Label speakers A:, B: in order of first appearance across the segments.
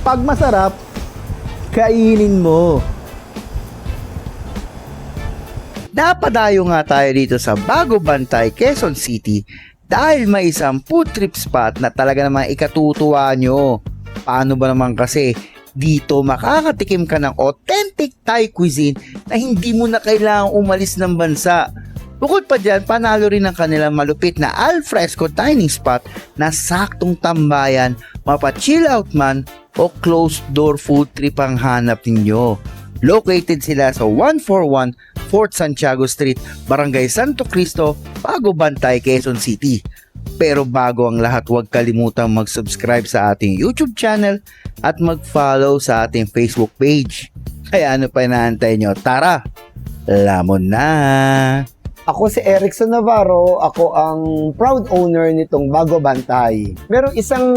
A: Pag masarap, kainin mo. Napadayo nga tayo dito sa Bago Bantay, Quezon City dahil may isang food trip spot na talaga namang ikatutuwa nyo. Paano ba naman kasi dito makakatikim ka ng authentic Thai cuisine na hindi mo na kailangang umalis ng bansa. Bukod pa dyan, panalo rin ang kanilang malupit na alfresco dining spot na saktong tambayan, mapa-chill out man o closed door food trip ang hanap ninyo. Located sila sa 141 Fort Santiago Street, Barangay Santo Cristo, Bago Bantay, Quezon City. Pero bago ang lahat, huwag kalimutang mag-subscribe sa ating YouTube channel at mag-follow sa ating Facebook page. Kaya ano pa inaantay nyo? Tara, lamon na!
B: Ako si Erickson Navarro, ako ang proud owner nitong Bago Bantay. Merong isang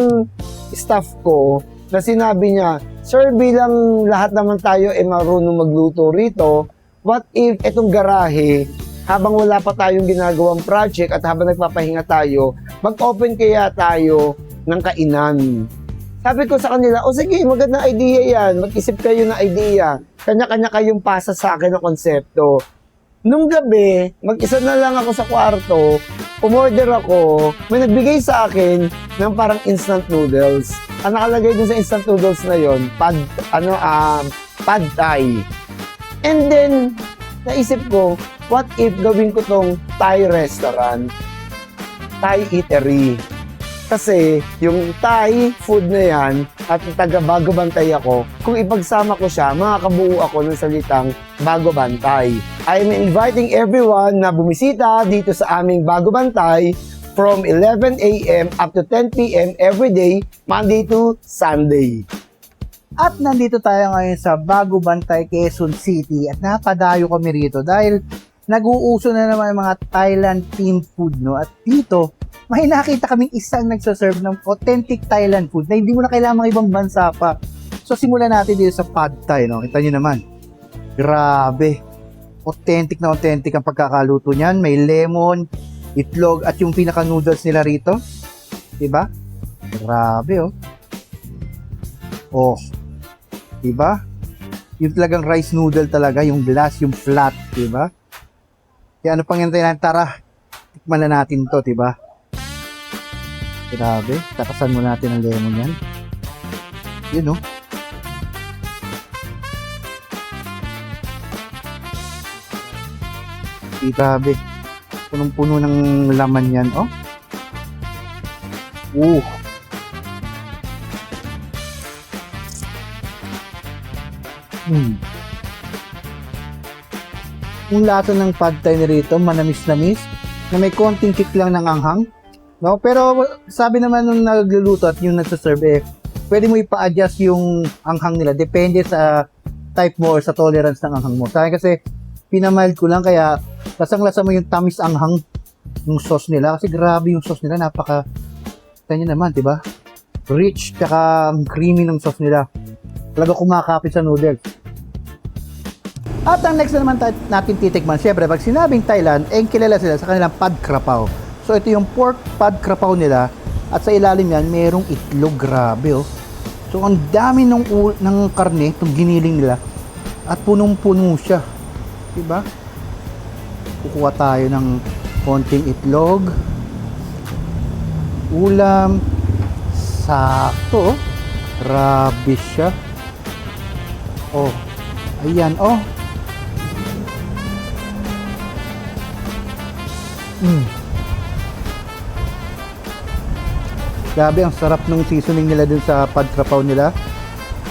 B: staff ko na sinabi niya, "Sir, bilang lahat naman tayo ay marunong magluto rito, what if itong garahe, habang wala pa tayong ginagawang project at habang nagpapahinga tayo, mag-open kaya tayo ng kainan?" Sabi ko sa kanila, "O sige, magandang idea yan. Mag-isip kayo ng idea. Kanya-kanya kayong pasa sa akin ng konsepto." Nung gabi, mag-isa na lang ako sa kwarto, umorder ako, may nagbigay sa akin ng parang instant noodles. Ang nakalagay dun sa instant noodles na yon, pad thai. And then, naisip ko, what if gawin ko tong Thai restaurant, Thai eatery? Kasi yung Thai food na yan at taga Bago Bantay ako, kung ipagsama ko siya, makakabuo ako ng salitang Bago Bantay. I'm inviting everyone na bumisita dito sa aming Bago Bantay from 11 a.m. up to 10 p.m. every day, Monday to Sunday.
A: At nandito tayo ngayon sa Bago Bantay, Quezon City at napadayo kami rito dahil nag-uuso na naman yung mga Thailand themed food, no? At dito, may nakita kaming isang nagsaserve ng authentic Thailand food na hindi mo na kailangan ibang bansa pa. So simulan natin dito sa Pad Thai, no? Kita nyo naman. Grabe. Authentic na authentic ang pagkakaluto niyan. May lemon, itlog at yung pinaka noodles nila rito. Diba? Grabe, oh. Oh. Diba? Yung talagang rice noodle talaga, yung glass, yung flat, diba? Kaya ano pang hintay natin? Tara, tikman na natin to, diba? Grabe, takasan mo natin ang lemon yan. Yun, oh. Grabe. Punong-puno ng laman yan, oh. Yung lasa ng pad thai nito, manamis-namis, na may konting kick lang ng anghang. No? Pero sabi naman nung nagluluto at yung nagsaserve, pwede mo ipa-adjust yung anghang nila. Depende sa type mo or sa tolerance ng anghang mo. Sa akin kasi, pinamild ko lang kaya lasang-lasa mo yung tamis anghang ng sauce nila. Kasi grabe yung sauce nila, napaka, kanya naman, diba? Rich, tsaka creamy ng sauce nila. Talaga kumakapit sa noodles. At ang next na naman natin titikman, syempre, pag sinabing Thailand, kilala sila sa kanilang pad krapao. So, ito yung pork pad krapao nila. At sa ilalim yan, merong itlog. Grabe, oh. So, ang dami ng karne, itong giniling nila. At punong-puno siya. Diba? Kukuha tayo ng konting itlog. Ulam. Sakto, oh. Grabe siya. Oh. Ayan, oh. Grabe, ang sarap ng seasoning nila dun sa pad krapao nila.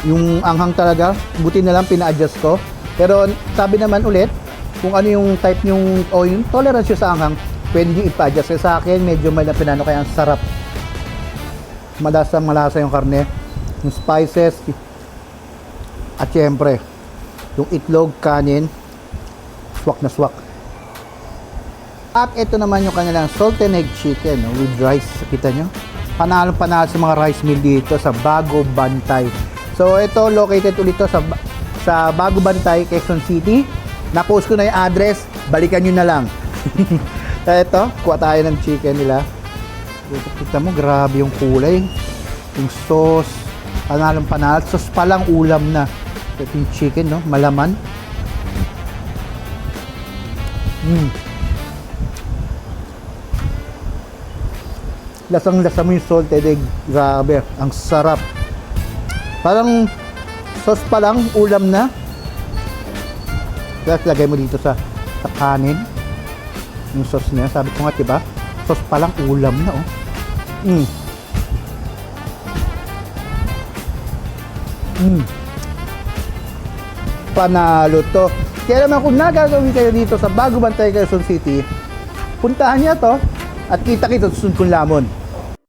A: Yung anghang talaga, buti na lang pina-adjust ko. Pero sabi naman ulit, kung ano yung type yung o yung tolerance nyo sa anghang, pwede nyo ipa-adjust. Kasi sa akin, medyo may napinano, kaya ang sarap. Malasa yung karne, yung spices, at syempre, yung itlog, kanin, swak na swak. At ito naman yung kanilang salt and egg chicken, no, with rice. Kita nyo? Panalo-panalo sa mga rice meal dito sa Bago Bantay. So ito, located ulit to sa Bago Bantay, Quezon City. Na-post ko na yung address, balikan nyo na lang. Ito, kuha tayo ng chicken nila. Kita mo, grabe yung kulay. Yung sauce, Panalong panalo. Sos palang ulam na. Ito yung chicken, no? Malaman. Lasang-lasa mo yung salted egg. Grabe, ang sarap. Parang sauce pa lang, ulam na. Tapos lagay mo dito sa kanin. Yung sauce niya, sabi ko nga, diba? Sauce pa lang, ulam na, oh. Panalo to. Kaya naman kung nagagawin kayo dito sa Bago Bantay, Quezon City, puntahan niya to at kita-kita sa susunod kong lamon.